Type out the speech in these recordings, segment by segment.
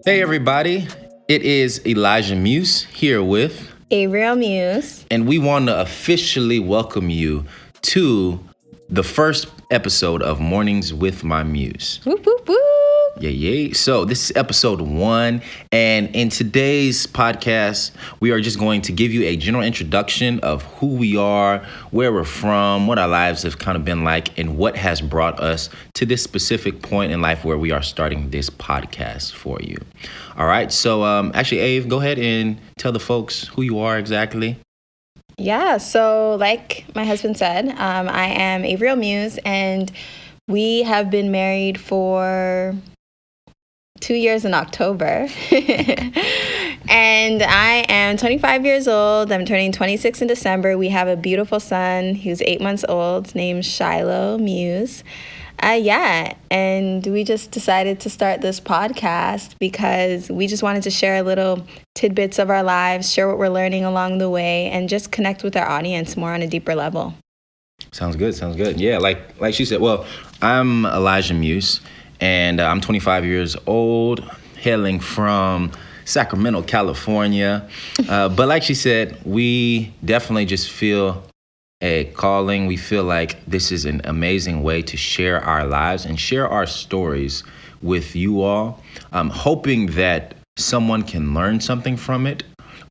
Hey everybody, it is Elijah Muse here with Avrielle Muse. And we want to officially welcome you to the first episode of Mornings with My Muse. Whoop, whoop, whoop. Yeah. So this is episode 1, and in today's podcast, we are just going to give you a general introduction of who we are, where we're from, what our lives have kind of been like, and what has brought us to this specific point in life where we are starting this podcast for you. All right, so actually, Ave, go ahead and tell the folks who you are exactly. Yeah, so like my husband said, I am Avrielle Muse, and we have been married for 2 years in October. And I am 25 years old. I'm turning 26 in December. We have a beautiful son who's 8 months old named Shiloh Muse. And we just decided to start this podcast because we just wanted to share little tidbits of our lives, share what we're learning along the way, and just connect with our audience more on a deeper level. Sounds good. Yeah, like she said, well, I'm Elijah Muse, and I'm 25 years old, hailing from Sacramento, California. But like she said, we definitely just feel a calling. We feel like this is an amazing way to share our lives and share our stories with you all. I'm hoping that someone can learn something from it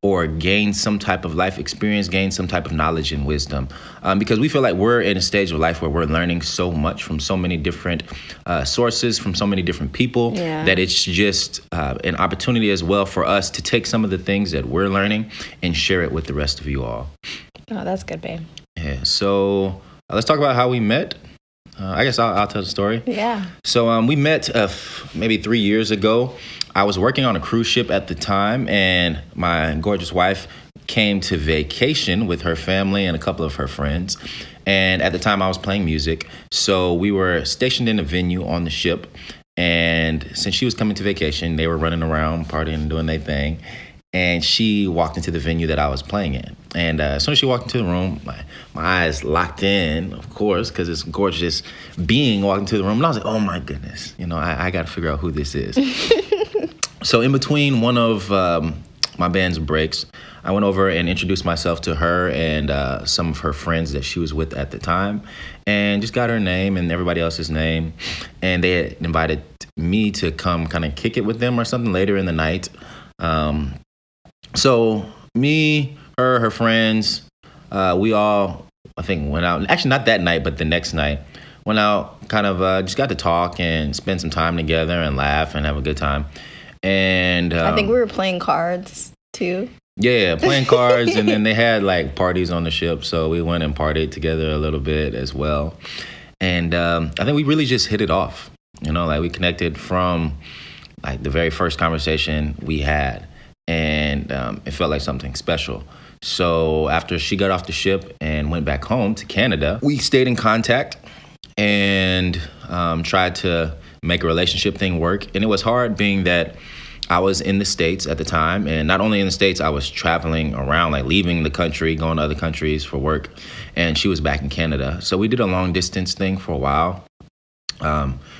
or gain some type of life experience, gain some type of knowledge and wisdom. Because we feel like we're in a stage of life where we're learning so much from so many different sources, from so many different people, that it's just an opportunity as well for us to take some of the things that we're learning and share it with the rest of you all. Oh, that's good, babe. Yeah, so let's talk about how we met. I guess I'll tell the story. Yeah. So we met maybe 3 years ago. I was working on a cruise ship at the time, and my gorgeous wife came to vacation with her family and a couple of her friends. And at the time, I was playing music. So we were stationed in a venue on the ship. And since she was coming to vacation, they were running around, partying and doing their thing. And she walked into the venue that I was playing in. And as soon as she walked into the room, my eyes locked in, of course, because it's a gorgeous being walking into the room. And I was like, oh, my goodness. I got to figure out who this is. So in between one of my band's breaks, I went over and introduced myself to her and some of her friends that she was with at the time, and just got her name and everybody else's name. And they had invited me to come kind of kick it with them or something later in the night. So me, her friends, we all, I think, went out. Actually, not that night, but the next night. Went out, kind of just got to talk and spend some time together and laugh and have a good time. And I think we were playing cards, too. Yeah, playing cards. And then they had, like, parties on the ship. So we went and partied together a little bit as well. And I think we really just hit it off. We connected from, like, the very first conversation we had. And it felt like something special. So after she got off the ship and went back home to Canada, we stayed in contact and tried to make a relationship thing work. And it was hard being that I was in the States at the time. And not only in the States, I was traveling around, like leaving the country, going to other countries for work. And she was back in Canada. So we did a long distance thing for a while.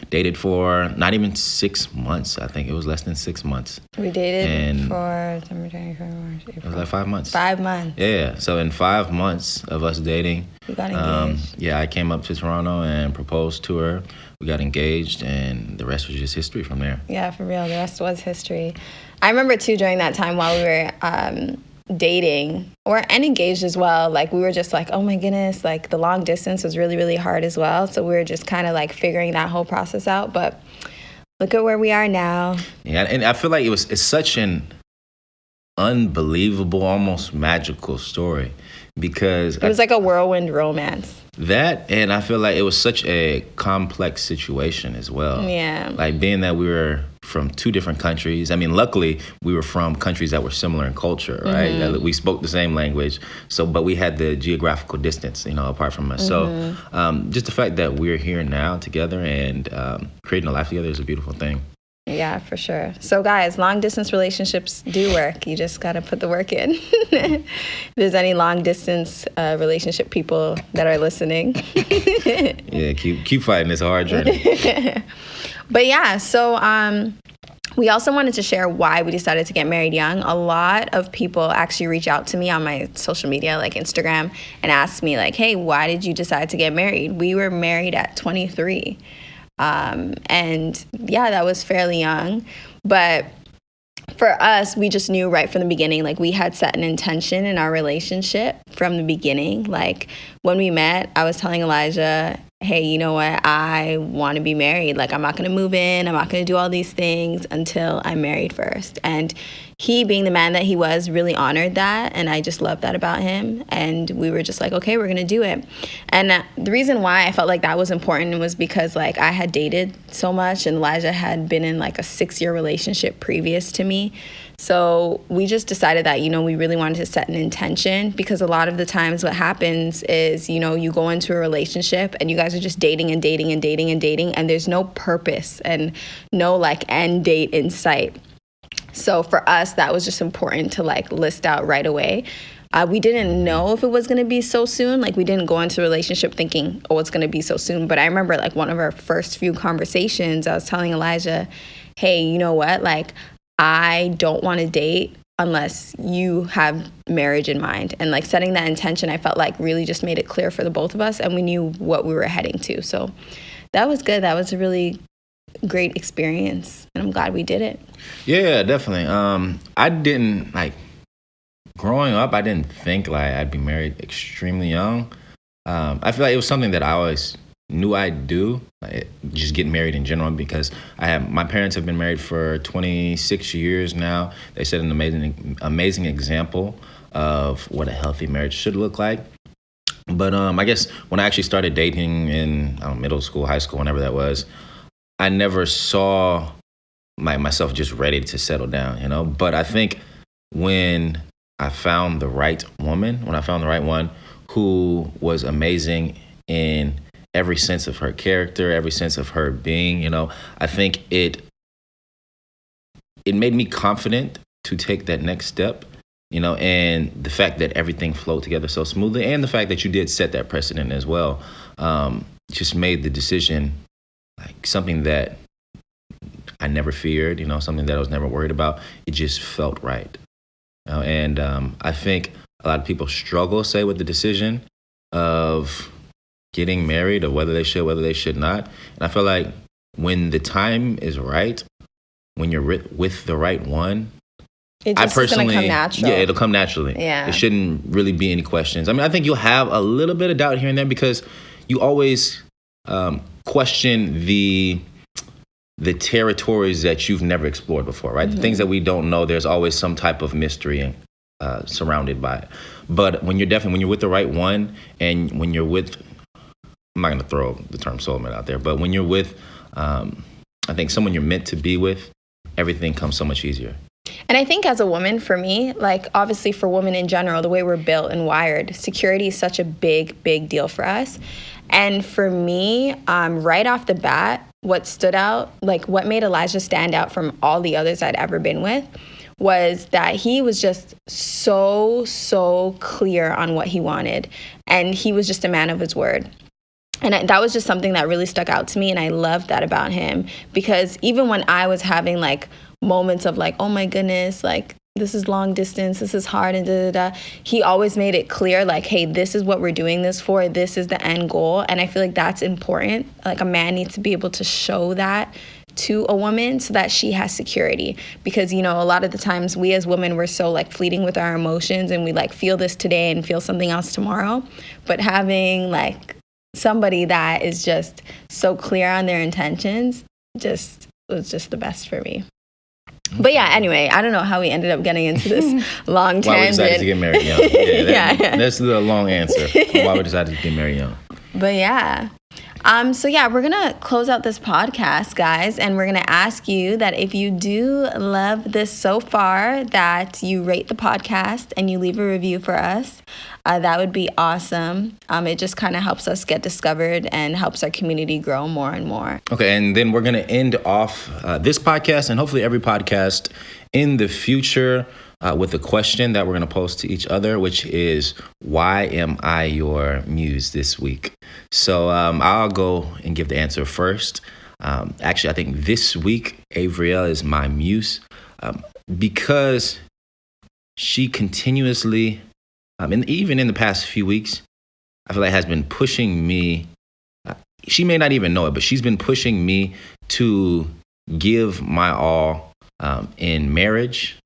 Dated for not even 6 months. I think it was less than 6 months. We dated for December, January, March, April. It was like 5 months. 5 months. Yeah. So in 5 months of us dating, we got engaged. I came up to Toronto and proposed to her. We got engaged, and the rest was just history from there. Yeah, for real. The rest was history. I remember too during that time while we were dating and engaged as well, like we were just like, oh my goodness, like the long distance was really, really hard as well. So we were just kind of like figuring that whole process out. But look at where we are now. Yeah, and I feel like it's such an unbelievable, almost magical story because it was like a whirlwind romance. That, and I feel like it was such a complex situation as well. Yeah. Like being that we were from 2 different countries. I mean, luckily we were from countries that were similar in culture, right? Mm-hmm. We spoke the same language. So, but we had the geographical distance, apart from us. Mm-hmm. So just the fact that we're here now together and creating a life together is a beautiful thing. Yeah, for sure. So guys, long distance relationships do work. You just got to put the work in. If there's any long distance relationship people that are listening. Yeah, keep fighting this hard journey. But yeah, so We also wanted to share why we decided to get married young. A lot of people actually reach out to me on my social media, like Instagram, and ask me like, hey, why did you decide to get married? We were married at 23. And yeah, that was fairly young. But for us, we just knew right from the beginning, like we had set an intention in our relationship from the beginning. Like when we met, I was telling Elijah, hey, you know what? I want to be married. Like I'm not going to move in. I'm not going to do all these things until I'm married first. And he, being the man that he was, really honored that. And I just loved that about him. And we were just like, okay, we're going to do it. And the reason why I felt like that was important was because like I had dated so much and Elijah had been in like a 6-year relationship previous to me. So we just decided that, you know, we really wanted to set an intention, because a lot of the times what happens is, you know, you go into a relationship and you guys are just dating and dating and dating and dating, and there's no purpose and no like end date in sight. So for us, that was just important to like list out right away. We didn't know if it was going to be so soon. Like we didn't go into a relationship thinking, oh, it's going to be so soon. But I remember like one of our first few conversations, I was telling Elijah, hey, you know what? Like I don't want to date unless you have marriage in mind. And like setting that intention, I felt like really just made it clear for the both of us, and we knew what we were heading to. So that was good. That was a really great experience, and I'm glad we did it. Yeah, definitely. I didn't like growing up. I didn't think like I'd be married extremely young. I feel like it was something that I always knew I'd do, like, just get married in general, because my parents have been married for 26 years now. They set an amazing example of what a healthy marriage should look like. But I guess when I actually started dating in middle school, high school, whenever that was, I never saw myself just ready to settle down, you know? But I think when I found the right woman, when I found the right one who was amazing in every sense of her character, every sense of her being, you know, I think it made me confident to take that next step, you know, and the fact that everything flowed together so smoothly, and the fact that you did set that precedent as well, just made the decision like something that I never feared, you know, something that I was never worried about. It just felt right. You know? And I think a lot of people struggle, say, with the decision of getting married, or whether they should not. And I feel like when the time is right, when you're with the right one, It just is going to come natural. Yeah, it'll come naturally. Yeah. It shouldn't really be any questions. I mean, I think you'll have a little bit of doubt here and there, because you always question the territories that you've never explored before, right? Mm-hmm. The things that we don't know, there's always some type of mystery surrounded by it. But when you're with the right one, and when you're with, I'm not going to throw the term soulmate out there, but when you're with, I think someone you're meant to be with, everything comes so much easier. And I think as a woman, for me, like obviously for women in general, the way we're built and wired, security is such a big, big deal for us. And for me, right off the bat, what stood out, like what made Elijah stand out from all the others I'd ever been with, was that he was just so clear on what he wanted. And he was just a man of his word. And that was just something that really stuck out to me. And I loved that about him, because even when I was having like moments of like, oh my goodness, like this is long distance, this is hard, and he always made it clear, like, hey, this is what we're doing this for. This is the end goal. And I feel like that's important. Like a man needs to be able to show that to a woman so that she has security. Because, you know, a lot of the times we as women, we're so like fleeting with our emotions, and we like feel this today and feel something else tomorrow. But having like somebody that is just so clear on their intentions was just the best for me. But yeah, anyway, I don't know how we ended up getting into this long tangent. Why we decided to get married young. That's the long answer. Why we decided to get married young. But yeah. So yeah, we're going to close out this podcast, guys, and we're going to ask you that if you do love this so far, that you rate the podcast and you leave a review for us. That would be awesome. It just kind of helps us get discovered and helps our community grow more and more. Okay, and then we're going to end off this podcast, and hopefully every podcast in the future, with a question that we're going to pose to each other, which is, why am I your muse this week? So I'll go and give the answer first. Actually, I think this week, Avrielle is my muse because she continuously, and even in the past few weeks, I feel like has been pushing me. She may not even know it, but she's been pushing me to give my all in marriage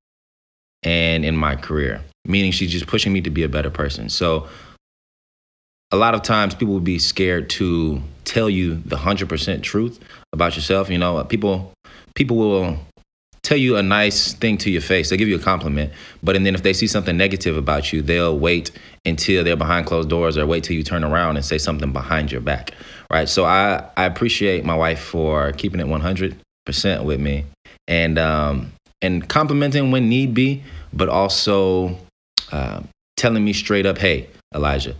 and in my career, meaning she's just pushing me to be a better person. So a lot of times people would be scared to tell you the 100% truth about yourself. You know, people will tell you a nice thing to your face. They'll give you a compliment. But and then if they see something negative about you, they'll wait until they're behind closed doors or wait till you turn around and say something behind your back. Right. So I appreciate my wife for keeping it 100% with me and complimenting when need be, but also telling me straight up, hey, Elijah,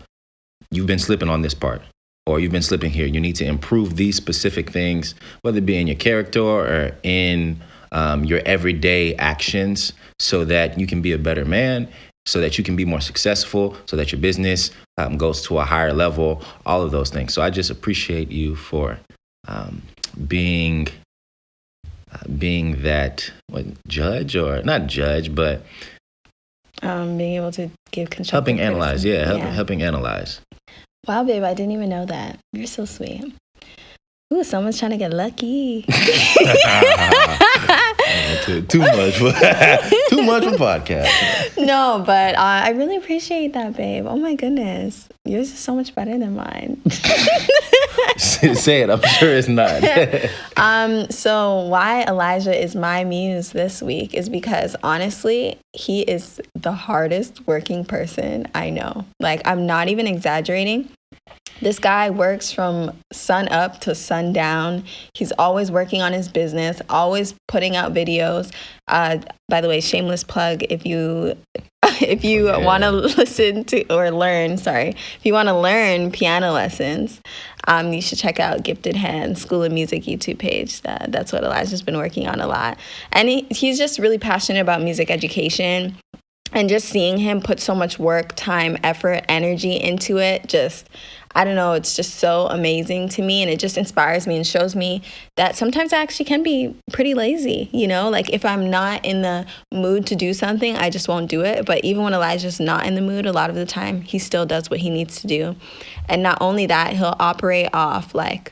you've been slipping on this part, or you've been slipping here. You need to improve these specific things, whether it be in your character or in your everyday actions, so that you can be a better man, so that you can be more successful, so that your business goes to a higher level, all of those things. So I just appreciate you for being that judge, or not judge, but being able to give constructive helping analyze. criticism. Helping analyze. Wow, babe, I didn't even know that. You're so sweet. Ooh, someone's trying to get lucky. Too much for podcast. No, but I really appreciate that, babe. Oh my goodness. Yours is so much better than mine. Say it. I'm sure it's not. So why Elijah is my muse this week is because honestly, he is the hardest working person I know. Like, I'm not even exaggerating. This guy works from sun up to sundown. He's always working on his business, always putting out videos. By the way, shameless plug, if you want to listen to or learn, if you want to learn piano lessons, you should check out Gifted Hands School of Music YouTube page. That's what Elijah's been working on a lot. And he's just really passionate about music education. And just seeing him put so much work, time, effort, energy into it, I don't know, it's just so amazing to me. And it just inspires me and shows me that sometimes I actually can be pretty lazy, you know? Like, if I'm not in the mood to do something, I just won't do it. But even when Elijah's not in the mood, a lot of the time, he still does what he needs to do. And not only that, he'll operate off like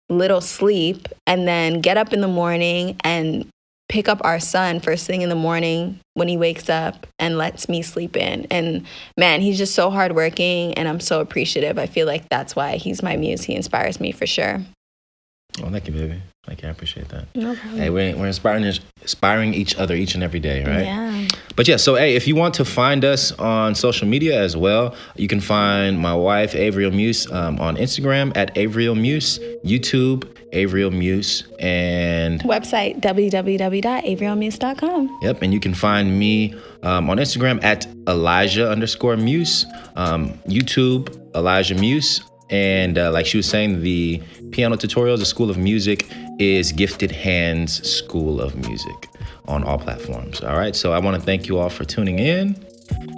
little sleep and then get up in the morning and pick up our son first thing in the morning when he wakes up and lets me sleep in. And man, he's just so hardworking, and I'm so appreciative. I feel like that's why he's my muse. He inspires me for sure. Well, thank you, baby. Thank you. I appreciate that. No problem. Hey, we're inspiring each other each and every day, right? Yeah. But yeah, so hey, if you want to find us on social media as well, you can find my wife, Avrielle Muse, on Instagram at Avrielle Muse, YouTube, Avrielle Muse, and website, www.avriellemuse.com. Yep, and you can find me on Instagram at Elijah_Muse, YouTube, Elijah Muse. And like she was saying, the piano tutorials, the School of Music, is Gifted Hands School of Music on all platforms. All right, so I want to thank you all for tuning in.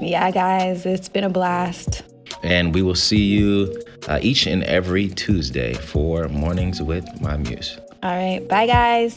Yeah, guys, it's been a blast. And we will see you each and every Tuesday for Mornings with My Muse. All right, bye, guys.